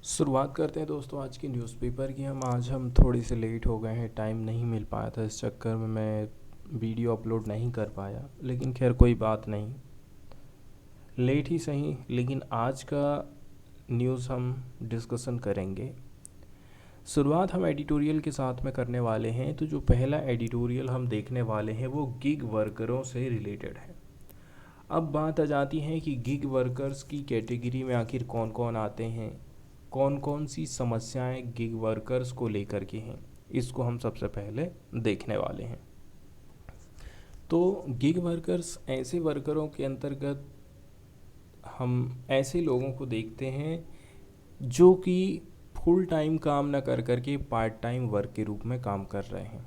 शुरुआत करते हैं दोस्तों आज की न्यूज़पेपर की। आज हम थोड़ी से लेट हो गए हैं, टाइम नहीं मिल पाया था, इस चक्कर में मैं वीडियो अपलोड नहीं कर पाया। लेकिन खैर कोई बात नहीं, लेट ही सही, लेकिन आज का न्यूज़ हम डिस्कशन करेंगे। शुरुआत हम एडिटोरियल के साथ में करने वाले हैं। तो जो पहला एडिटोरियल हम देखने वाले हैं वो गिग वर्करों से रिलेटेड है। अब बात आ जाती है कि गिग वर्कर्स की कैटेगरी में आखिर कौन कौन आते हैं, कौन कौन सी समस्याएं गिग वर्कर्स को लेकर के हैं, इसको हम सबसे पहले देखने वाले हैं। तो गिग वर्कर्स ऐसे वर्करों के अंतर्गत हम ऐसे लोगों को देखते हैं जो कि फुल टाइम काम ना कर करके पार्ट टाइम वर्क के रूप में काम कर रहे हैं।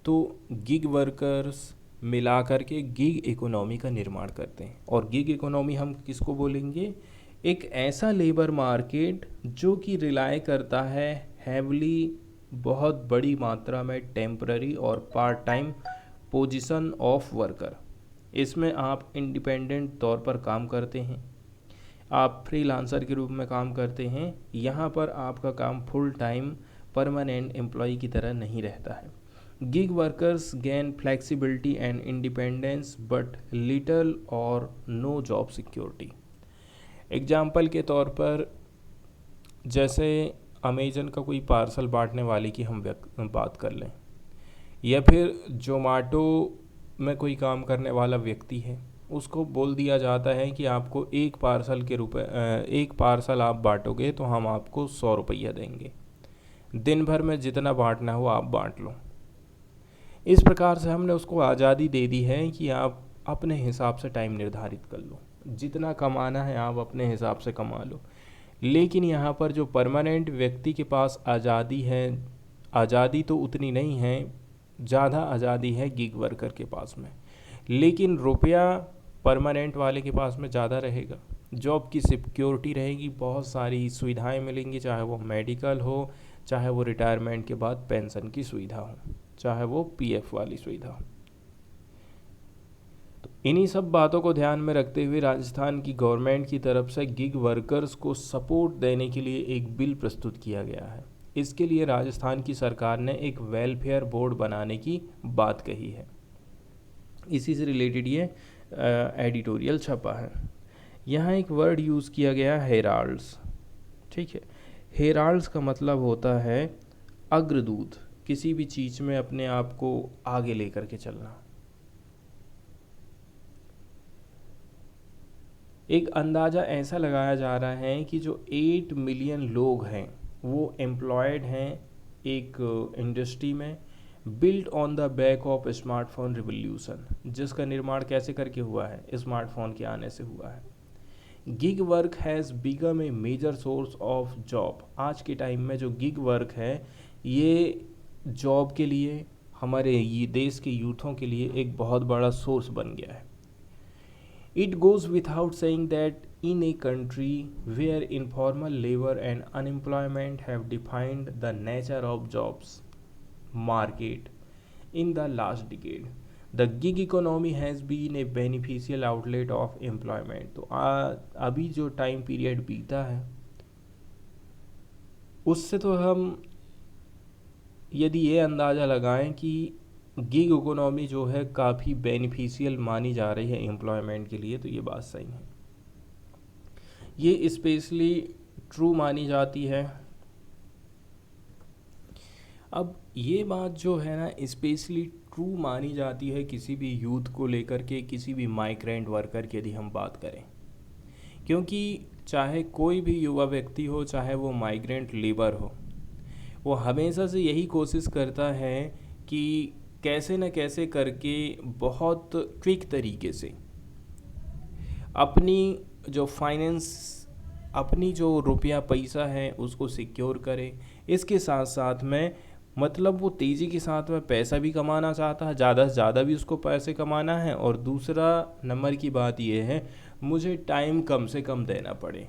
तो गिग वर्कर्स मिला करके गिग इकोनॉमी का निर्माण करते हैं। और गिग इकोनॉमी हम किसको बोलेंगे? एक ऐसा लेबर मार्केट जो कि रिलाय करता है हैवली, बहुत बड़ी मात्रा में टेम्पररी और part time position of worker. इसमें आप इंडिपेंडेंट तौर पर काम करते हैं, आप फ्रीलांसर के रूप में काम करते हैं। यहाँ पर आपका काम फुल टाइम परमानेंट एम्प्लॉय की तरह नहीं रहता है। Gig workers gain flexibility and independence but little और नो जॉब सिक्योरिटी। एग्जाम्पल के तौर पर जैसे अमेजन का कोई पार्सल बांटने वाले की हम बात कर लें, या फिर जोमाटो में कोई काम करने वाला व्यक्ति है, उसको बोल दिया जाता है कि आपको एक पार्सल आप बांटोगे तो हम आपको 100 रुपया देंगे, दिन भर में जितना बांटना हो आप बांट लो। इस प्रकार से हमने उसको आज़ादी दे दी है कि आप अपने हिसाब से टाइम निर्धारित कर लो, जितना कमाना है आप अपने हिसाब से कमा लो। लेकिन यहाँ पर जो परमानेंट व्यक्ति के पास आज़ादी है, आज़ादी तो उतनी नहीं है, ज़्यादा आज़ादी है गिग वर्कर के पास में, लेकिन रुपया परमानेंट वाले के पास में ज़्यादा रहेगा। जॉब की सिक्योरिटी रहेगी, बहुत सारी सुविधाएं मिलेंगी, चाहे वो मेडिकल हो, चाहे वो रिटायरमेंट के बाद पेंशन की सुविधा हो, चाहे वो पीएफ वाली सुविधा हो। तो इन्हीं सब बातों को ध्यान में रखते हुए राजस्थान की गवर्नमेंट की तरफ से गिग वर्कर्स को सपोर्ट देने के लिए एक बिल प्रस्तुत किया गया है। इसके लिए राजस्थान की सरकार ने एक वेलफेयर बोर्ड बनाने की बात कही है। इसी से रिलेटेड ये एडिटोरियल छपा है। यहाँ एक वर्ड यूज़ किया गया हेराल्ड्स। ठीक है, हेराल्ड्स का मतलब होता है अग्रदूत, किसी भी चीज़ में अपने आप को आगे लेकर के चलना। एक अंदाज़ा ऐसा लगाया जा रहा है कि जो 8 मिलियन लोग हैं वो एम्प्लॉयड हैं एक इंडस्ट्री में, built on the back of smartphone revolution, जिसका निर्माण कैसे करके हुआ है? स्मार्टफोन के आने से हुआ है। Gig work has become a major source of job. आज के टाइम में जो गिग वर्क है ये जॉब के लिए, हमारे ये देश के यूथों के लिए एक बहुत बड़ा सोर्स बन गया है। It goes without saying that in a country where informal labor and unemployment have defined the nature of jobs market in the last decade, the gig economy has been a beneficial outlet of employment. तो अभी जो time period बीता है उससे तो हम यदि ये अंदाज़ा लगाएं कि गिग इकोनॉमी जो है काफ़ी बेनिफिशियल मानी जा रही है एम्प्लॉयमेंट के लिए, तो ये बात सही है। ये स्पेशली ट्रू मानी जाती है। अब ये बात जो है ना स्पेशली ट्रू मानी जाती है किसी भी यूथ को लेकर के, किसी भी माइग्रेंट वर्कर की यदि हम बात करें, क्योंकि चाहे कोई भी युवा व्यक्ति हो, चाहे वो माइग्रेंट लेबर हो, वो हमेशा से यही कोशिश करता है कि कैसे न कैसे करके बहुत क्विक तरीके से अपनी जो फाइनेंस, अपनी जो रुपया पैसा है उसको सिक्योर करे। इसके साथ साथ में मतलब वो तेज़ी के साथ में पैसा भी कमाना चाहता है, ज़्यादा से ज़्यादा भी उसको पैसे कमाना है, और दूसरा नंबर की बात ये है मुझे टाइम कम से कम देना पड़े।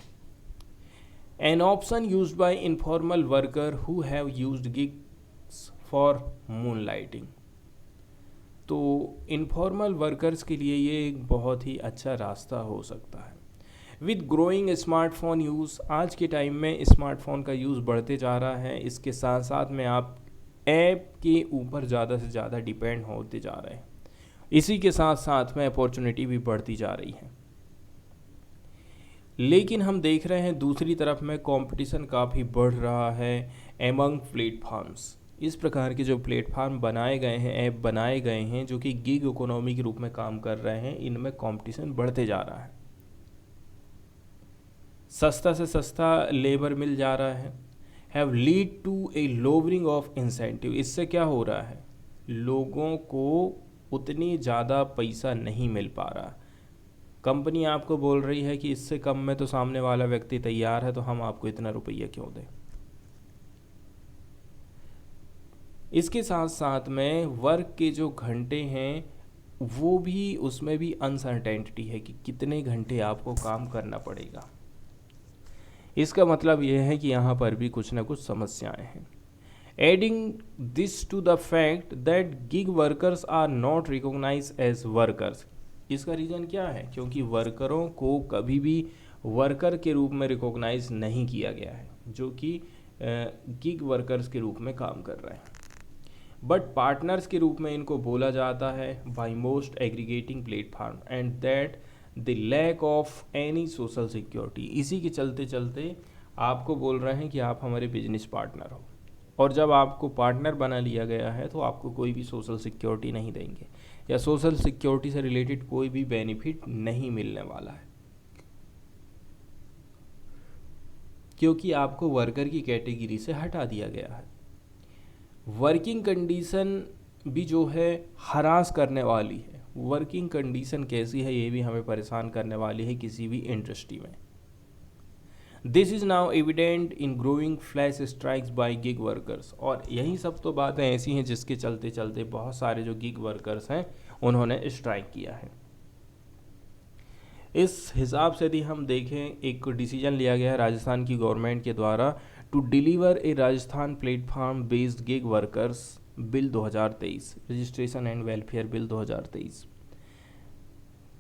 An option used by informal worker who have used gigs for moonlighting। तो इनफॉर्मल वर्कर्स के लिए ये एक बहुत ही अच्छा रास्ता हो सकता है। विद ग्रोइंग स्मार्टफोन यूज़, आज के टाइम में स्मार्टफोन का यूज़ बढ़ते जा रहा है, इसके साथ साथ में आप ऐप के ऊपर ज़्यादा से ज़्यादा डिपेंड होते जा रहे हैं। इसी के साथ साथ में अपॉर्चुनिटी भी बढ़ती जा रही है, लेकिन हम देख रहे हैं दूसरी तरफ में कंपटीशन काफ़ी बढ़ रहा है एमंग प्लेटफॉर्म्स। इस प्रकार के जो प्लेटफॉर्म बनाए गए हैं, ऐप बनाए गए हैं जो कि गिग इकोनॉमी के रूप में काम कर रहे हैं, इनमें कंपटीशन बढ़ते जा रहा है। सस्ता से सस्ता लेबर मिल जा रहा है, have lead to a lowering of incentive. इससे क्या हो रहा है, लोगों को उतनी ज़्यादा पैसा नहीं मिल पा रहा। कंपनी आपको बोल रही है कि इससे कम में तो सामने वाला व्यक्ति तैयार है, तो हम आपको इतना रुपया क्यों दें। इसके साथ साथ में वर्क के जो घंटे हैं वो भी, उसमें भी अनसर्टेनिटी है कि कितने घंटे आपको काम करना पड़ेगा। इसका मतलब यह है कि यहाँ पर भी कुछ ना कुछ समस्याएं हैं। Adding this to the fact that gig workers are not recognise as workers. इसका रीज़न क्या है, क्योंकि वर्करों को कभी भी वर्कर के रूप में रिकॉग्नाइज नहीं किया गया है, जो कि गिग वर्कर्स के रूप में काम कर रहे हैं, बट पार्टनर्स के रूप में इनको बोला जाता है by most aggregating platform and that the lack of any social security. इसी के चलते चलते आपको बोल रहे हैं कि आप हमारे बिजनेस पार्टनर हो, और जब आपको पार्टनर बना लिया गया है तो आपको कोई भी सोशल सिक्योरिटी नहीं देंगे, या सोशल सिक्योरिटी से रिलेटेड कोई भी बेनिफिट नहीं मिलने वाला है, क्योंकि आपको वर्कर की कैटेगरी से हटा दिया गया है। वर्किंग कंडीशन भी जो है हरास करने वाली है। वर्किंग कंडीशन कैसी है, ये भी हमें परेशान करने वाली है किसी भी इंडस्ट्री में। This is now evident in growing flash strikes by gig workers. और यही सब तो बातें ऐसी हैं जिसके चलते चलते बहुत सारे जो गिग वर्कर्स हैं उन्होंने स्ट्राइक किया है। इस हिसाब से यदि हम देखें, एक डिसीजन लिया गया है राजस्थान की गवर्नमेंट के द्वारा to deliver a Rajasthan platform based gig workers bill 2023, registration and welfare bill 2023।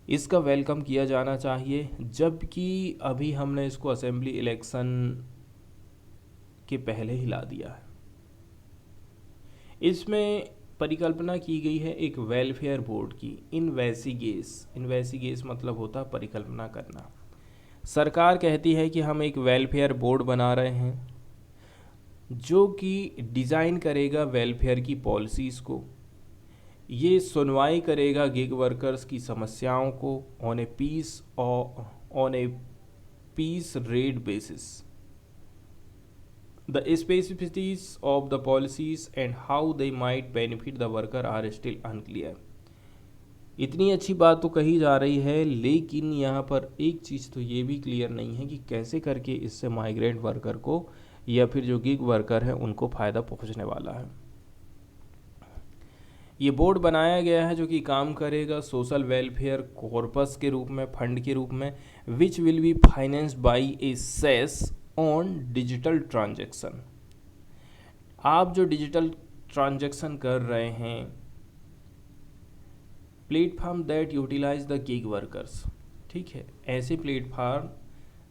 इसका वेलकम किया जाना चाहिए, जबकि अभी हमने इसको असेंबली इलेक्शन के पहले हिला दिया है। इसमें परिकल्पना की गई है एक वेलफेयर बोर्ड की, इन्वेस्टिगेस मतलब होता है परिकल्पना करना। सरकार कहती है कि हम एक वेलफेयर बोर्ड बना रहे हैं जो कि डिज़ाइन करेगा वेलफेयर की पॉलिसीज़ को, ये सुनवाई करेगा गिग वर्कर्स की समस्याओं को on a piece rate basis. The specificities of the policies and how they might benefit the worker are still unclear. इतनी अच्छी बात तो कही जा रही है, लेकिन यहाँ पर एक चीज़ तो ये भी क्लियर नहीं है कि कैसे करके इससे माइग्रेंट वर्कर को या फिर जो गिग वर्कर है उनको फ़ायदा पहुँचने वाला है। ये बोर्ड बनाया गया है जो कि काम करेगा सोशल वेलफेयर कॉर्पस के रूप में, फंड के रूप में, which will be financed by a cess on digital transaction. आप जो डिजिटल ट्रांजैक्शन कर रहे हैं, platform that utilise the gig workers, ठीक है, ऐसे प्लेटफॉर्म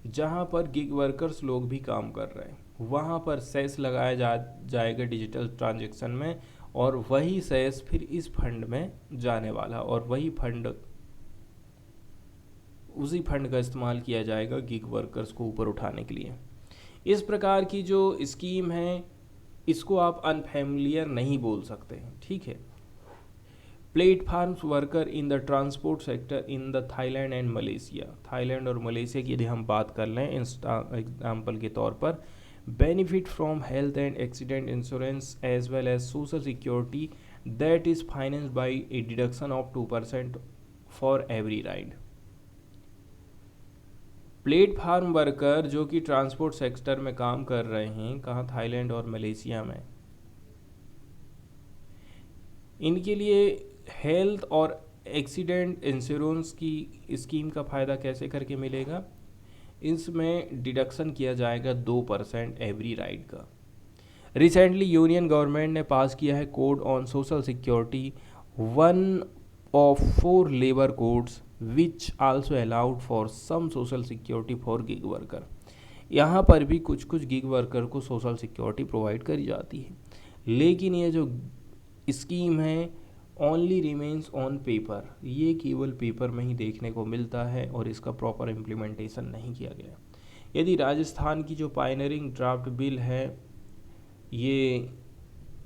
जहाँ पर गिग वर्कर्स लोग भी काम कर रहे हैं, वहाँ पर सेस लगाया जाएगा डिजिटल ट्रांजैक्शन में, और वही सेस फिर इस फंड में जाने वाला, और उसी फंड का इस्तेमाल किया जाएगा गिग वर्कर्स को ऊपर उठाने के लिए। इस प्रकार की जो स्कीम है इसको आप अनफेमिलियर नहीं बोल सकते हैं, ठीक है। Platforms worker in the transport sector in the Thailand and Malaysia. Thailand और मलेशिया की यदि हम बात कर लें एग्जाम्पल के तौर पर, benefit from health and accident insurance as well as social security that is financed by a deduction of 2% for every ride। Platform worker जो कि ट्रांसपोर्ट सेक्टर में काम कर रहे हैं, कहाँ, थाईलैंड और मलेशिया में, इनके लिए हेल्थ और एक्सीडेंट इंश्योरेंस की स्कीम का फ़ायदा कैसे करके मिलेगा, इसमें डिडक्शन किया जाएगा 2% एवरी राइड का। रिसेंटली यूनियन गवर्नमेंट ने पास किया है code on social security, one of 4 labour codes which also allowed for some social security for gig worker. यहाँ पर भी कुछ कुछ गिग वर्कर को सोशल सिक्योरिटी प्रोवाइड करी जाती है, लेकिन ये जो स्कीम है ओनली रिमेन्स ऑन पेपर, ये केवल पेपर में ही देखने को मिलता है और इसका प्रॉपर इम्प्लीमेंटेशन नहीं किया गया। यदि राजस्थान की जो पायनरिंग ड्राफ्ट बिल है ये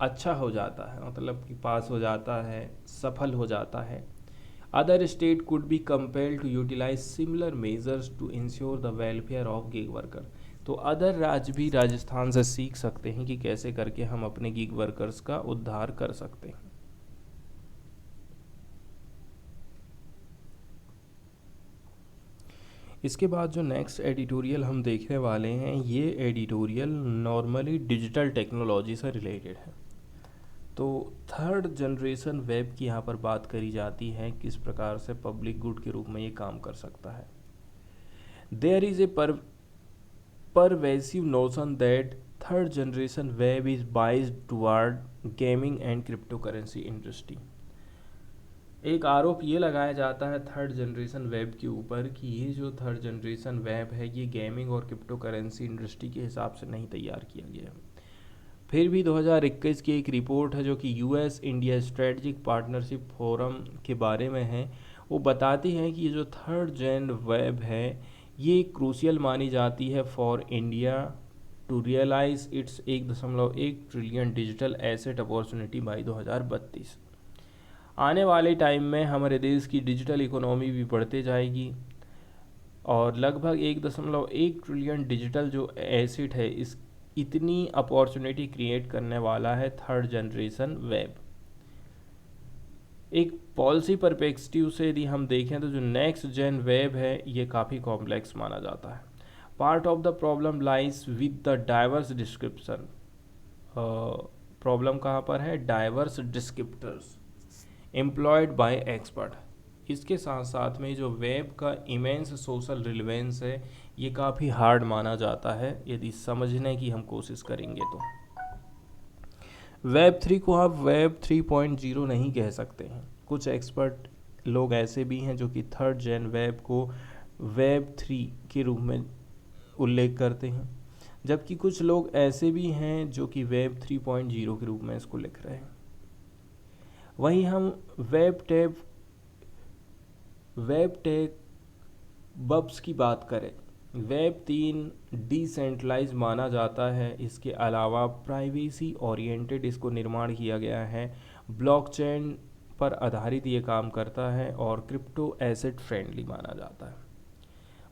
अच्छा हो जाता है, मतलब कि पास हो जाता है, सफल हो जाता है, other state could be compelled to utilise similar measures to ensure the welfare of gig worker. तो अदर राज्य भी राजस्थान से सीख सकते हैं कि कैसे करके हम अपने गिग वर्कर्स का उद्धार कर सकते हैं। इसके बाद जो नेक्स्ट एडिटोरियल हम देखने वाले हैं, ये एडिटोरियल नॉर्मली डिजिटल टेक्नोलॉजी से रिलेटेड है। तो थर्ड जनरेशन वेब की यहाँ पर बात करी जाती है, किस प्रकार से पब्लिक गुड के रूप में ये काम कर सकता है। There is a pervasive notion that third generation web is biased toward gaming and cryptocurrency industry। एक आरोप ये लगाया जाता है थर्ड जनरेशन वेब के ऊपर कि ये जो थर्ड जनरेशन वेब है ये गेमिंग और क्रिप्टो करेंसी इंडस्ट्री के हिसाब से नहीं तैयार किया गया है। फिर भी 2021 की एक रिपोर्ट है जो कि US India strategic partnership forum के बारे में है, वो बताती है कि ये जो थर्ड जेन वेब है ये क्रूशियल मानी जाती है for India to realise its 1.1 trillion digital asset opportunity by 2032। आने वाले टाइम में हमारे देश की डिजिटल इकोनॉमी भी बढ़ते जाएगी और लगभग 1.1 ट्रिलियन डिजिटल जो एसेट है इस इतनी अपॉर्चुनिटी क्रिएट करने वाला है थर्ड जनरेशन वेब। एक पॉलिसी परस्पेक्टिव से यदि हम देखें तो जो नेक्स्ट जेन वेब है ये काफ़ी कॉम्प्लेक्स माना जाता है। Part of the problem lies with the diverse description. Problem कहाँ पर है? Diverse descriptors employed by expert. इसके साथ साथ में जो वेब का इमेंस सोशल रिलेवेंस है ये काफ़ी हार्ड माना जाता है यदि समझने की हम कोशिश करेंगे तो। वेब 3 को आप वेब 3.0 नहीं कह सकते हैं। कुछ एक्सपर्ट लोग ऐसे भी हैं जो कि थर्ड जेन वेब को वेब 3 के रूप में उल्लेख करते हैं, जबकि कुछ लोग ऐसे भी हैं जो कि वेब 3.0 के रूप में इसको लिख रहे हैं। वहीं हम वेब टेक बब्स की बात करें, वेब 3 डिसेंट्रलाइज माना जाता है। इसके अलावा प्राइवेसी ओरिएंटेड इसको निर्माण किया गया है, ब्लॉकचेन पर आधारित ये काम करता है और क्रिप्टो एसेट फ्रेंडली माना जाता है।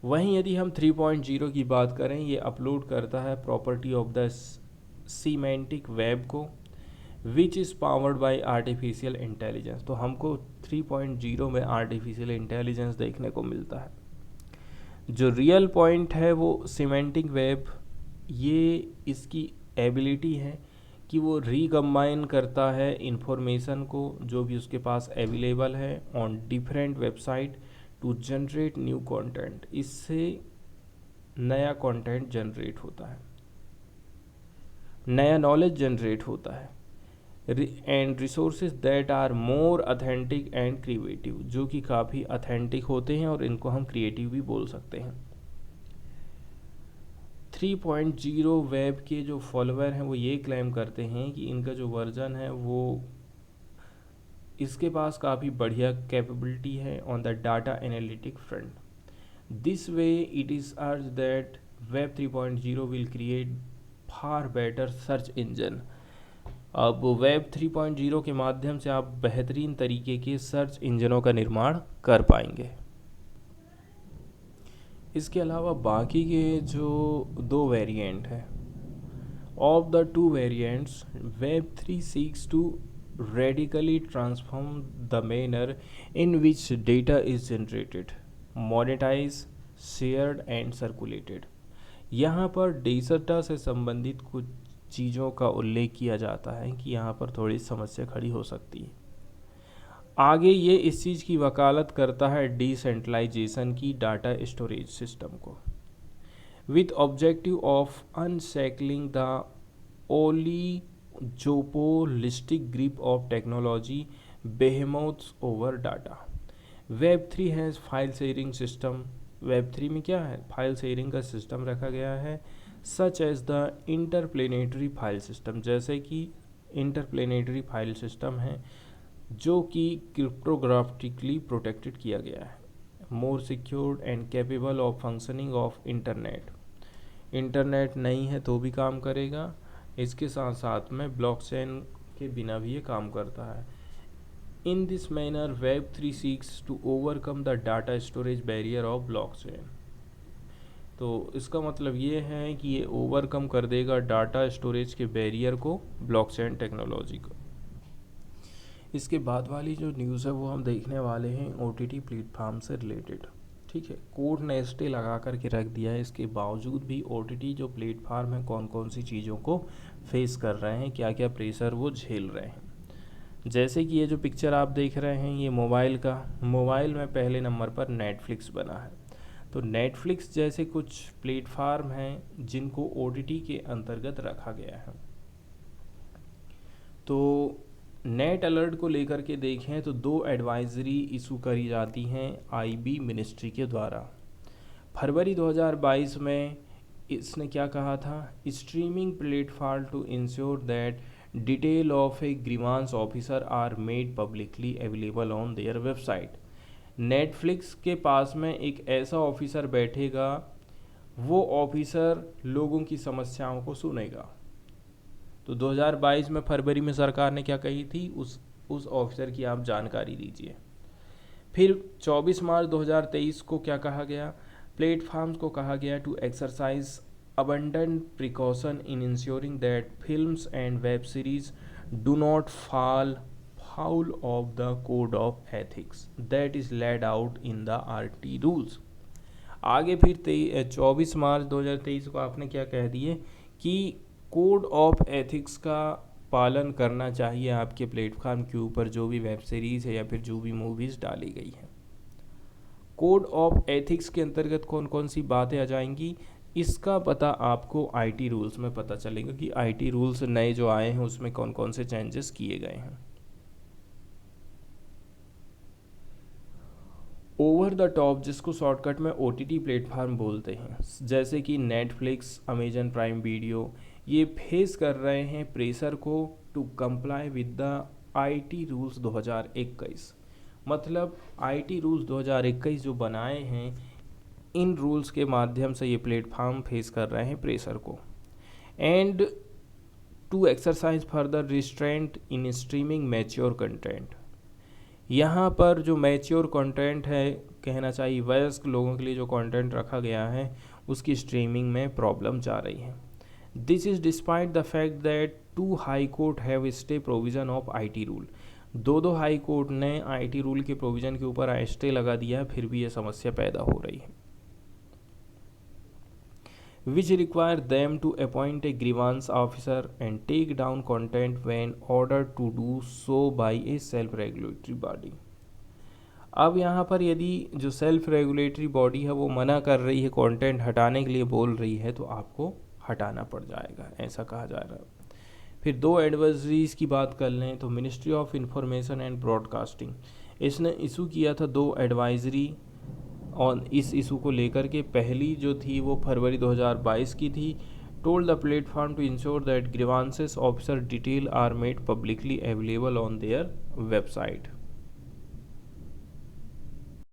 वहीं यदि हम 3.0 की बात करें, ये अपलोड करता है property of the semantic web को which is powered by artificial intelligence. तो हमको 3.0 में आर्टिफिशियल इंटेलिजेंस देखने को मिलता है। जो रियल पॉइंट है वो सीमेंटिक वेब, ये इसकी एबिलिटी है कि वो रिकम्बाइन करता है इंफॉर्मेशन को जो भी उसके पास अवेलेबल है on different website to generate new content. इससे नया कंटेंट जनरेट होता है, नया नॉलेज जनरेट होता है and resources that are more authentic and creative, जो कि काफ़ी अथेंटिक होते हैं और इनको हम क्रिएटिव भी बोल सकते हैं। 3.0 वेब के जो फॉलोअर हैं वो ये क्लेम करते हैं कि इनका जो वर्जन है वो इसके पास काफ़ी बढ़िया कैपेबिलिटी है on the data analytic front. This way it is अर्ज that web 3.0 will create far better search engine. अब वेब 3.0 के माध्यम से आप बेहतरीन तरीके के सर्च इंजनों का निर्माण कर पाएंगे। इसके अलावा बाकी के जो 2 वेरिएंट हैं, of the 2 variants web 3 seeks to radically transform the manner in which data is generated, monetized, shared and circulated। यहाँ पर डेटा से संबंधित कुछ चीज़ों का उल्लेख किया जाता है कि यहाँ पर थोड़ी समस्या खड़ी हो सकती है। आगे ये इस चीज़ की वकालत करता है डिसेंट्रलाइजेशन की डाटा स्टोरेज सिस्टम को, with objective of unshackling the oligopolistic grip of technology behemoths over data. Web3 has file sharing system. Web3 में क्या है, फाइल शेयरिंग का सिस्टम रखा गया है, such as the interplanetary file system, जैसे कि इंटरप्लेनेटरी फाइल सिस्टम है जो कि क्रिप्टोग्राफिकली प्रोटेक्टेड किया गया है, more secured and capable of functioning of internet. Internet नहीं है तो भी काम करेगा, इसके साथ साथ में ब्लॉकचेन के बिना भी ये काम करता है। In this manner Web3 seeks to overcome the data storage barrier of blockchain. तो इसका मतलब ये है कि ये ओवरकम कर देगा डाटा स्टोरेज के बैरियर को, ब्लॉकचेन टेक्नोलॉजी को। इसके बाद वाली जो न्यूज़ है वो हम देखने वाले हैं OTT प्लेटफार्म से रिलेटेड। ठीक है, कोर्ट ने स्टे लगा करके रख दिया है, इसके बावजूद भी OTT जो प्लेटफार्म है कौन कौन सी चीज़ों को फेस कर रहे हैं, क्या क्या प्रेशर वो झेल रहे हैं। जैसे कि ये जो पिक्चर आप देख रहे हैं ये मोबाइल में पहले नंबर पर नेटफ्लिक्स बना है। तो नेटफ्लिक्स जैसे कुछ प्लेटफार्म हैं जिनको OTT के अंतर्गत रखा गया है। तो नेट अलर्ट को लेकर के देखें तो 2 एडवाइजरी इशू करी जाती हैं IB मिनिस्ट्री के द्वारा। फरवरी 2022 में इसने क्या कहा था, streaming platform to ensure that detail of a grievance officer are made publicly available on their website. Netflix के पास में एक ऐसा ऑफिसर बैठेगा, वो ऑफिसर लोगों की समस्याओं को सुनेगा। तो 2022 में फरवरी में सरकार ने क्या कही थी, उस ऑफिसर की आप जानकारी दीजिए। फिर 24 मार्च 2023 को क्या कहा गया, प्लेटफॉर्म्स को कहा गया to exercise abundant precaution in ensuring that films and web series do not fall foul of the code of ethics that is laid out in the RT rules। आगे फिर 24 मार्च 2023 को आपने क्या कह दिए कि कोड ऑफ एथिक्स का पालन करना चाहिए आपके प्लेटफॉर्म के ऊपर जो भी वेब सीरीज़ है या फिर जो भी मूवीज़ डाली गई हैं। कोड ऑफ एथिक्स के अंतर्गत कौन कौन सी बातें आ जाएंगी, इसका पता आपको IT रूल्स में पता चलेगा कि IT रूल्स नए जो आए हैं उसमें कौन कौन से चेंजेस किए गए हैं। ओवर द टॉप, जिसको शॉर्टकट में OTT प्लेटफॉर्म बोलते हैं, जैसे कि नेटफ्लिक्स, अमेजन प्राइम वीडियो, ये फेस कर रहे हैं प्रेशर को to comply with the IT rules 2021। मतलब IT रूल्स 2021 जो बनाए हैं, इन रूल्स के माध्यम से ये प्लेटफॉर्म फेस कर रहे हैं प्रेशर को। And to exercise further restraint in streaming mature content. यहाँ पर जो मैच्योर कंटेंट है, कहना चाहिए वयस्क लोगों के लिए जो कंटेंट रखा गया है, उसकी स्ट्रीमिंग में प्रॉब्लम जा रही है। This is despite the fact that 2 high court have stay provision of IT rule. दो हाई कोर्ट ने IT रूल के प्रोविज़न के ऊपर स्टे लगा दिया, फिर भी ये समस्या पैदा हो रही है। which require them to appoint a grievance officer and take down content when ordered to do so by a self-regulatory body। अब यहाँ पर यदि जो सेल्फ रेगुलेटरी बॉडी है वो मना कर रही है, कंटेंट हटाने के लिए बोल रही है, तो आपको हटाना पड़ जाएगा, ऐसा कहा जा रहा है। फिर 2 एडवाइजरीज़ की बात कर लें तो ministry of information and broadcasting, इसने इशू किया था 2 एडवाइजरी और इस इशू को लेकर के। पहली जो थी वो फरवरी 2022 की थी, told the platform to ensure that grievances officer detail are made publicly available on their website.